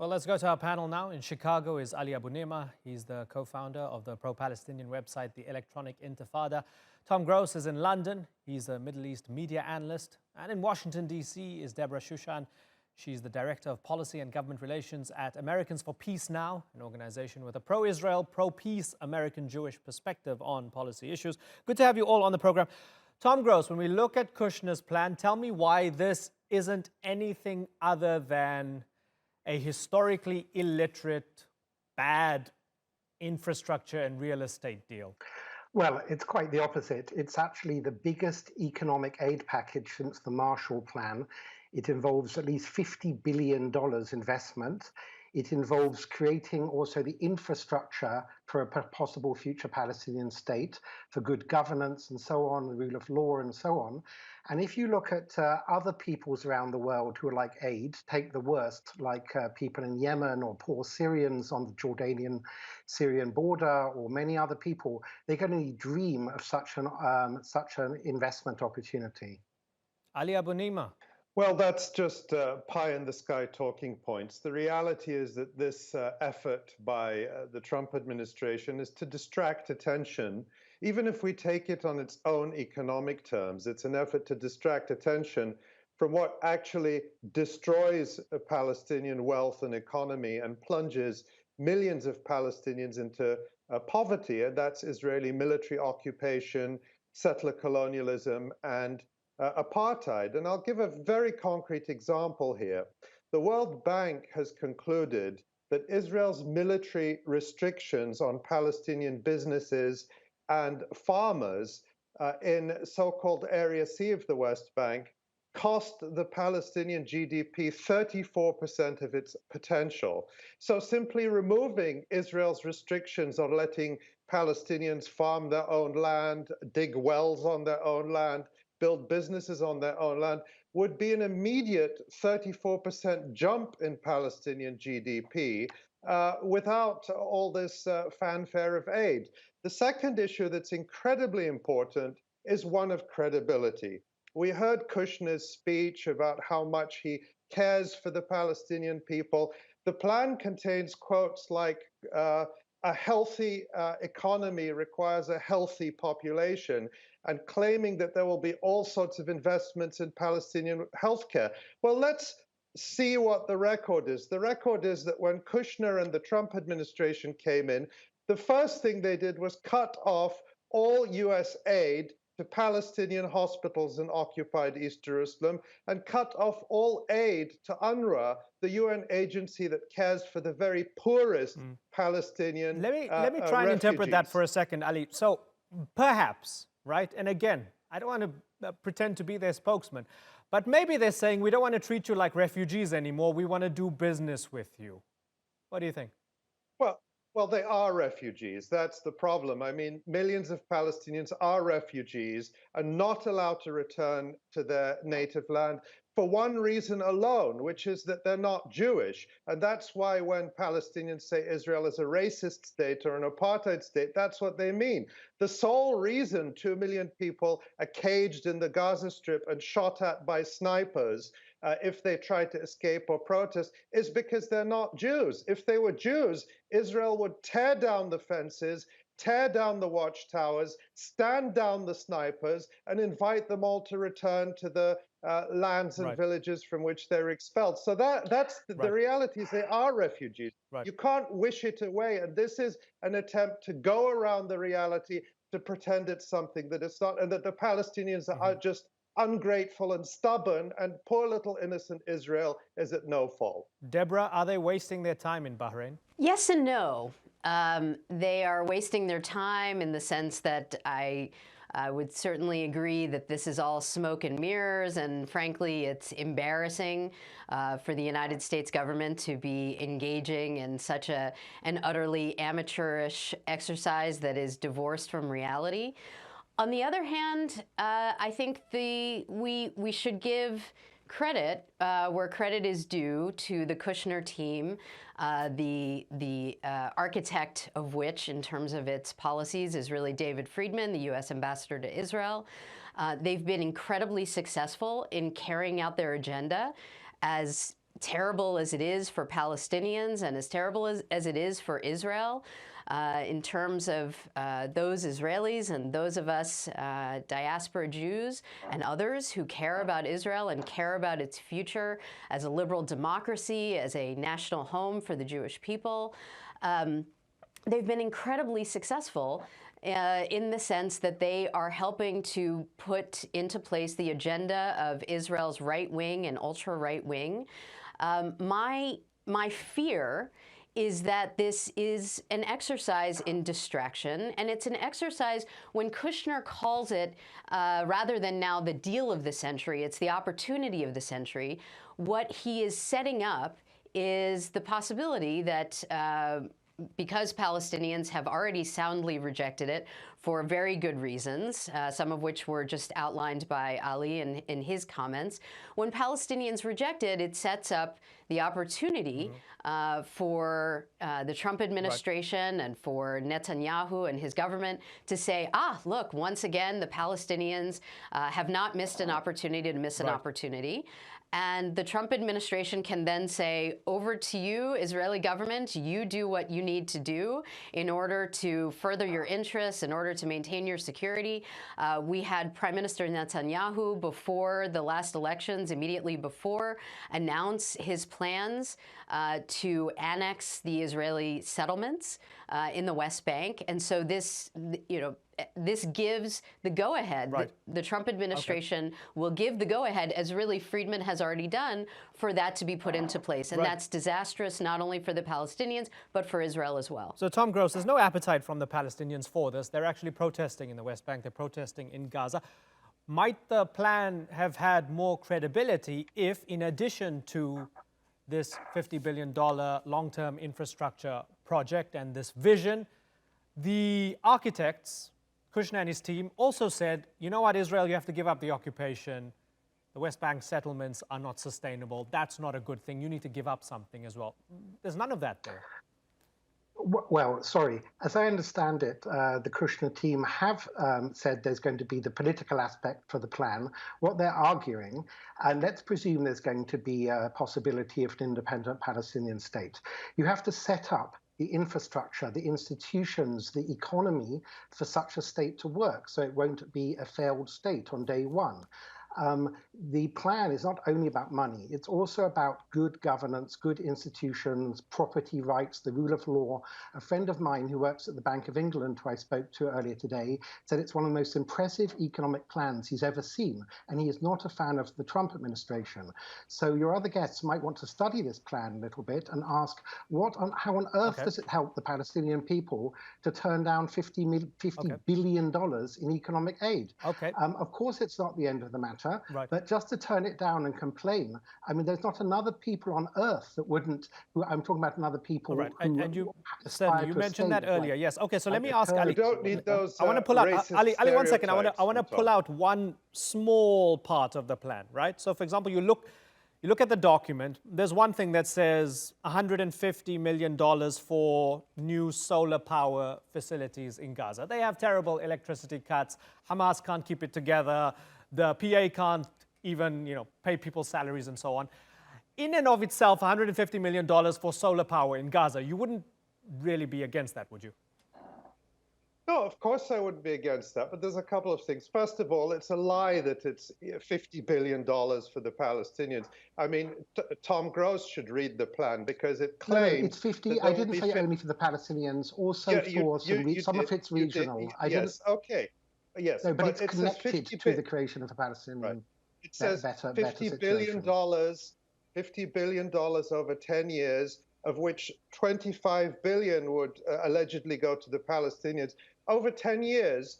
Well, let's go to our panel now. In Chicago is Ali Abunimah. He's the co-founder of the pro-Palestinian website, the Electronic Intifada. Tom Gross is in London. He's a Middle East media analyst. And in Washington, D.C. is Debra Shushan. She's the Director of Policy and Government Relations at Americans for Peace Now, an organization with a pro-Israel, pro-peace American-Jewish perspective on policy issues. Good to have you all on the program. Tom Gross, when we look at Kushner's plan, tell me why this isn't anything other than a historically illiterate, bad infrastructure and real estate deal. Well, it's quite the opposite. It's actually the biggest economic aid package since the Marshall Plan. It involves at least $50 billion investment. It involves creating also the infrastructure for a possible future Palestinian state, for good governance and so on, the rule of law and so on. And if you look at other peoples around the world who are like aid, take the worst, like people in Yemen or poor Syrians on the Jordanian-Syrian border, or many other people, they can only dream of such an investment opportunity. Ali Abunimah. Well, that's just pie-in-the-sky talking points. The reality is that this effort by the Trump administration is to distract attention. Even if we take it on its own economic terms, it's an effort to distract attention from what actually destroys Palestinian wealth and economy and plunges millions of Palestinians into poverty, and that's Israeli military occupation, settler colonialism, and apartheid. And I'll give a very concrete example here. The World Bank has concluded that Israel's military restrictions on Palestinian businesses and farmers in so-called Area C of the West Bank cost the Palestinian GDP 34% of its potential. So simply removing Israel's restrictions on letting Palestinians farm their own land, dig wells on their own land, build businesses on their own land, would be an immediate 34% jump in Palestinian GDP without all this fanfare of aid. The second issue that's incredibly important is one of credibility. We heard Kushner's speech about how much he cares for the Palestinian people. The plan contains quotes like, a healthy economy requires a healthy population, and claiming that there will be all sorts of investments in Palestinian healthcare. Well, let's see what the record is. The record is that when Kushner and the Trump administration came in, the first thing they did was cut off all US aid to Palestinian hospitals in occupied East Jerusalem, and cut off all aid to UNRWA, the UN agency that cares for the very poorest Palestinian Let me try and interpret that for a second, Ali. So perhaps, right? And again, I don't want to pretend to be their spokesman, but maybe they're saying we don't want to treat you like refugees anymore. We want to do business with you. What do you think? Well, they are refugees. That's the problem. I mean, millions of Palestinians are refugees and not allowed to return to their native land for one reason alone, which is that they're not Jewish. And that's why when Palestinians say Israel is a racist state or an apartheid state, that's what they mean. The sole reason 2 million people are caged in the Gaza Strip and shot at by snipers if they try to escape or protest is because they're not Jews. If they were Jews, Israel would tear down the fences, tear down the watchtowers, stand down the snipers, and invite them all to return to the lands and villages from which they're expelled. So that's the reality is they are refugees. You can't wish it away. And this is an attempt to go around the reality, to pretend it's something that it's not, and that the Palestinians are just ungrateful and stubborn, and poor little innocent Israel is at no fault. Debra, are they wasting their time in Bahrain? Yes and no. They are wasting their time in the sense that I would certainly agree that this is all smoke and mirrors, and frankly, it's embarrassing for the United States government to be engaging in such an utterly amateurish exercise that is divorced from reality. On the other hand, I think we should give credit where credit is due to the Kushner team, the architect of which, in terms of its policies, is really David Friedman, the U.S. ambassador to Israel. They've been incredibly successful in carrying out their agenda as terrible as it is for Palestinians and as terrible as it is for Israel, in terms of those Israelis and those of us diaspora Jews and others who care about Israel and care about its future as a liberal democracy, as a national home for the Jewish people. They've been incredibly successful in the sense that they are helping to put into place the agenda of Israel's right wing and ultra right wing. My fear is that this is an exercise in distraction, and it's an exercise when Kushner calls it, rather than now the deal of the century, it's the opportunity of the century. What he is setting up is the possibility that because Palestinians have already soundly rejected it for very good reasons, some of which were just outlined by Ali in his comments. When Palestinians reject it, it sets up the opportunity for the Trump administration and for Netanyahu and his government to say, look, once again, the Palestinians have not missed an opportunity to miss an opportunity. And the Trump administration can then say, over to you, Israeli government, you do what you need to do in order to further your interests, in order to maintain your security. We had Prime Minister Netanyahu before the last elections, immediately before, announce his plans to annex the Israeli settlements in the West Bank. And so this, this gives the go-ahead. The Trump administration will give the go-ahead, as really Friedman has already done, for that to be put into place. And that's disastrous not only for the Palestinians, but for Israel as well. So, Tom Gross, there's no appetite from the Palestinians for this. They're actually protesting in the West Bank. They're protesting in Gaza. Might the plan have had more credibility if, in addition to this $50 billion long-term infrastructure project and this vision, the architects, Kushner and his team, also said, you know what, Israel, you have to give up the occupation. The West Bank settlements are not sustainable. That's not a good thing. You need to give up something as well. There's none of that there. Well, sorry. As I understand it, the Kushner team have said there's going to be the political aspect for the plan. What they're arguing, and let's presume there's going to be a possibility of an independent Palestinian state. You have to set up the infrastructure, the institutions, the economy for such a state to work, so it won't be a failed state on day one. The plan is not only about money, it's also about good governance, good institutions, property rights, the rule of law. A friend of mine who works at the Bank of England, who I spoke to earlier today, said it's one of the most impressive economic plans he's ever seen, and he is not a fan of the Trump administration. So your other guests might want to study this plan a little bit and ask, how on earth does it help the Palestinian people to turn down $50 billion in economic aid? Of course, it's not the end of the matter. But just to turn it down and complain, I mean, there's not another people on earth that wouldn't, I'm talking about another people who and you mentioned that earlier, yes. Okay, so let me ask Ali. We don't need those I want to pull out, Ali, one second. I want to pull out one small part of the plan, right? So, for example, you look at the document, there's one thing that says $150 million for new solar power facilities in Gaza. They have terrible electricity cuts. Hamas can't keep it together. The PA can't even, pay people's salaries and so on. In and of itself, $150 million for solar power in Gaza, you wouldn't really be against that, would you? No, of course I wouldn't be against that, but there's a couple of things. First of all, it's a lie that it's $50 billion for the Palestinians. I mean, Tom Gross should read the plan because it claims... No, it's 50. I didn't say only for the Palestinians, also for some of it's regional. Okay. Yes, no, but it's connected to the creation of the Palestinian. It says $50 billion over 10 years, of which 25 billion would allegedly go to the Palestinians. Over 10 years,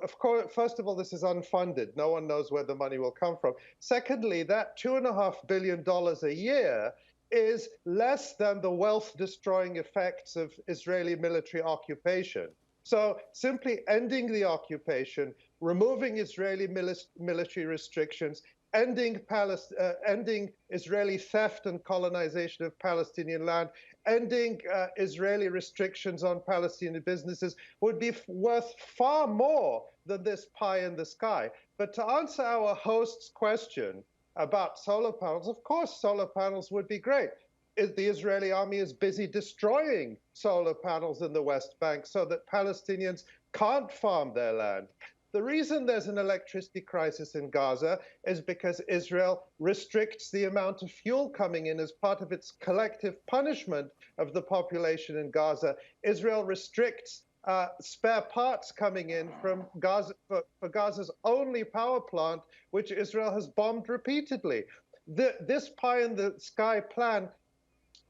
of course, first of all, this is unfunded. No one knows where the money will come from. Secondly, that $2.5 billion a year is less than the wealth-destroying effects of Israeli military occupation. So simply ending the occupation, removing Israeli military restrictions, ending Israeli theft and colonization of Palestinian land, ending Israeli restrictions on Palestinian businesses would be worth far more than this pie in the sky. But to answer our host's question, about solar panels. Of course, solar panels would be great. The Israeli army is busy destroying solar panels in the West Bank so that Palestinians can't farm their land. The reason there's an electricity crisis in Gaza is because Israel restricts the amount of fuel coming in as part of its collective punishment of the population in Gaza. Israel restricts spare parts coming in from Gaza for Gaza's only power plant, which Israel has bombed repeatedly. This pie-in-the-sky plan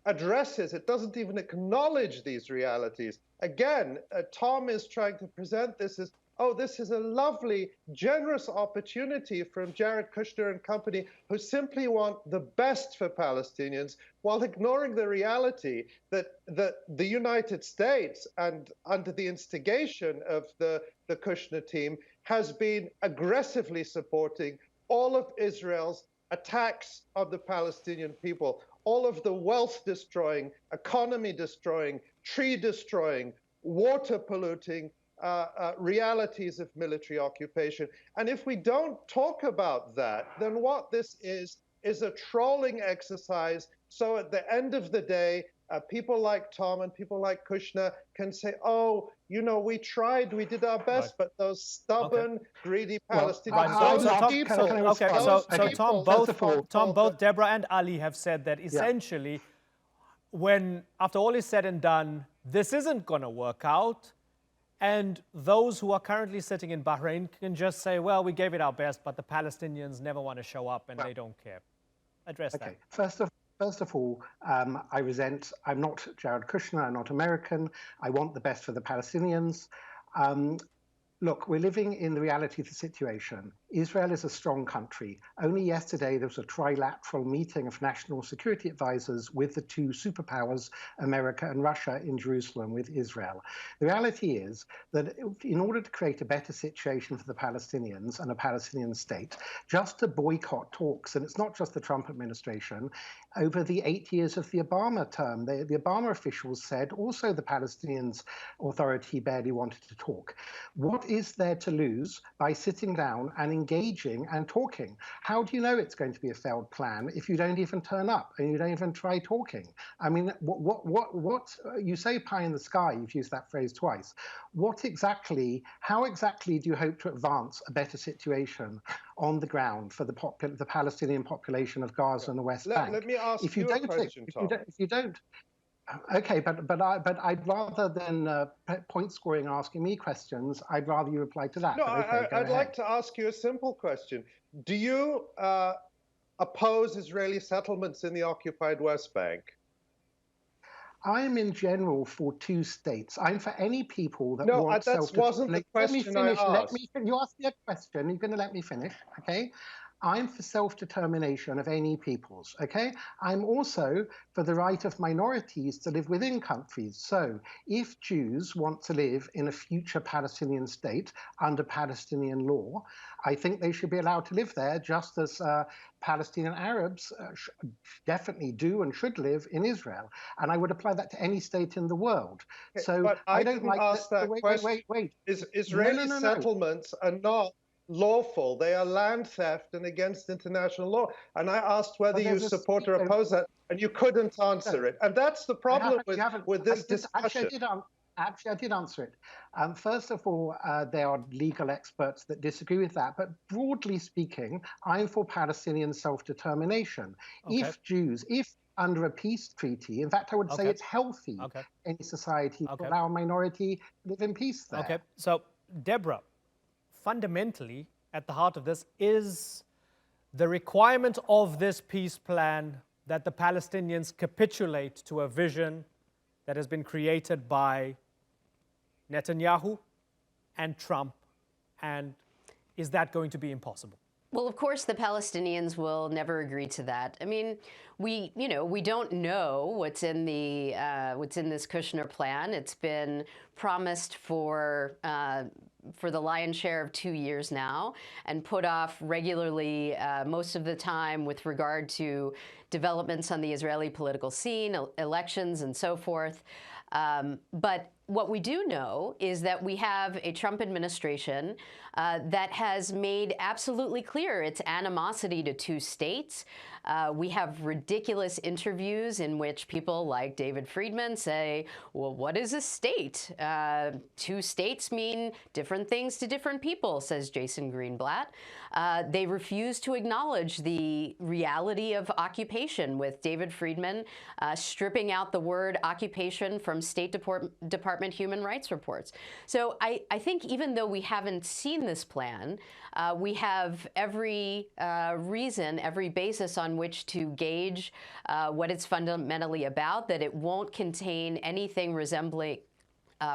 addresses, it doesn't even acknowledge these realities. Again, Tom is trying to present this as, oh, this is a lovely, generous opportunity from Jared Kushner and company who simply want the best for Palestinians while ignoring the reality that the United States, and under the instigation of the Kushner team, has been aggressively supporting all of Israel's attacks on the Palestinian people, all of the wealth destroying, economy destroying, tree destroying, water polluting, realities of military occupation. And if we don't talk about that, then what this is a trolling exercise. So at the end of the day, people like Tom and people like Kushner can say, oh, you know, we tried, we did our best, but those stubborn, greedy Palestinians. Tom, both Debra and Ali have said that essentially, when after all is said and done, this isn't going to work out. And those who are currently sitting in Bahrain can just say, well, we gave it our best, but the Palestinians never want to show up and they don't care. Address that. First of all, I'm not Jared Kushner, I'm not American. I want the best for the Palestinians. Look, we're living in the reality of the situation. Israel is a strong country. Only yesterday, there was a trilateral meeting of national security advisors with the two superpowers, America and Russia, in Jerusalem with Israel. The reality is that in order to create a better situation for the Palestinians and a Palestinian state, just to boycott talks, and it's not just the Trump administration, over the 8 years of the Obama term, the Obama officials said also the Palestinian Authority barely wanted to talk. What is there to lose by sitting down and engaging and talking? How do you know it's going to be a failed plan if you don't even turn up and you don't even try talking? I mean, what you say pie in the sky, you've used that phrase twice. How exactly do you hope to advance a better situation on the ground for the Palestinian population of Gaza and the West Bank? Let me ask you a question, Tom. If you don't, okay, but I'd rather than point scoring asking me questions, I'd rather you reply to that. No, okay, I'd like to ask you a simple question. Do you oppose Israeli settlements in the occupied West Bank? I'm in general for two states. I'm for any people that want self-determination. No, that wasn't the question I asked. You asked me a question. You're going to let me finish, okay? I'm for self-determination of any peoples, okay? I'm also for the right of minorities to live within countries. So if Jews want to live in a future Palestinian state under Palestinian law, I think they should be allowed to live there just as Palestinian Arabs definitely do and should live in Israel. And I would apply that to any state in the world. Okay, so but I don't like ask that question. Wait. Israeli settlements are not lawful. They are land theft and against international law. And I asked whether you support or oppose that, and you couldn't answer it. And that's the problem with this discussion. Actually, I did answer it. First of all, there are legal experts that disagree with that. But broadly speaking, I'm for Palestinian self-determination. Okay. If under a peace treaty, in fact, I would say it's healthy in society to allow a minority to live in peace there. Okay, so Debra, fundamentally, at the heart of this is the requirement of this peace plan that the Palestinians capitulate to a vision that has been created by Netanyahu and Trump. And is that going to be impossible? Well, of course, the Palestinians will never agree to that. I mean, we don't know what's in this Kushner plan. It's been promised for the lion's share of 2 years now, and put off regularly most of the time with regard to developments on the Israeli political scene, elections, and so forth. But what we do know is that we have a Trump administration that has made absolutely clear its animosity to two states. We have ridiculous interviews in which people like David Friedman say, well, what is a state? Two states mean different things to different people, says Jason Greenblatt. They refuse to acknowledge the reality of occupation, with David Friedman stripping out the word occupation from State Department human rights reports. So I think even though we haven't seen this plan, we have every reason, every basis on which to gauge what it's fundamentally about, that it won't contain anything resembling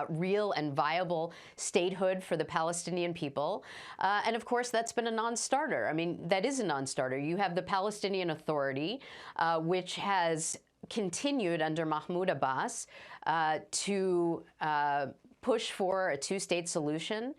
real and viable statehood for the Palestinian people. And of course, that's been a non-starter. I mean, that is a non-starter. You have the Palestinian Authority, which has continued under Mahmoud Abbas to push for a two-state solution,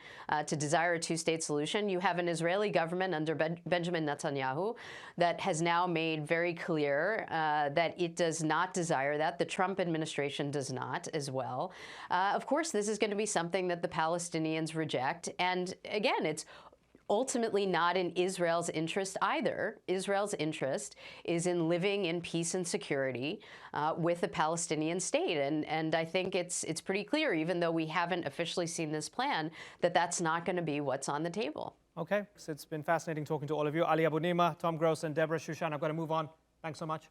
to desire a two-state solution. You have an Israeli government under Benjamin Netanyahu that has now made very clear that it does not desire that. The Trump administration does not as well. Of course, this is going to be something that the Palestinians reject. And again, it's ultimately not in Israel's interest either. Israel's interest is in living in peace and security with a Palestinian state. And I think it's pretty clear, even though we haven't officially seen this plan, that that's not going to be what's on the table. Okay, so it's been fascinating talking to all of you. Ali Abunimah, Tom Gross, and Debra Shushan. I've got to move on. Thanks so much.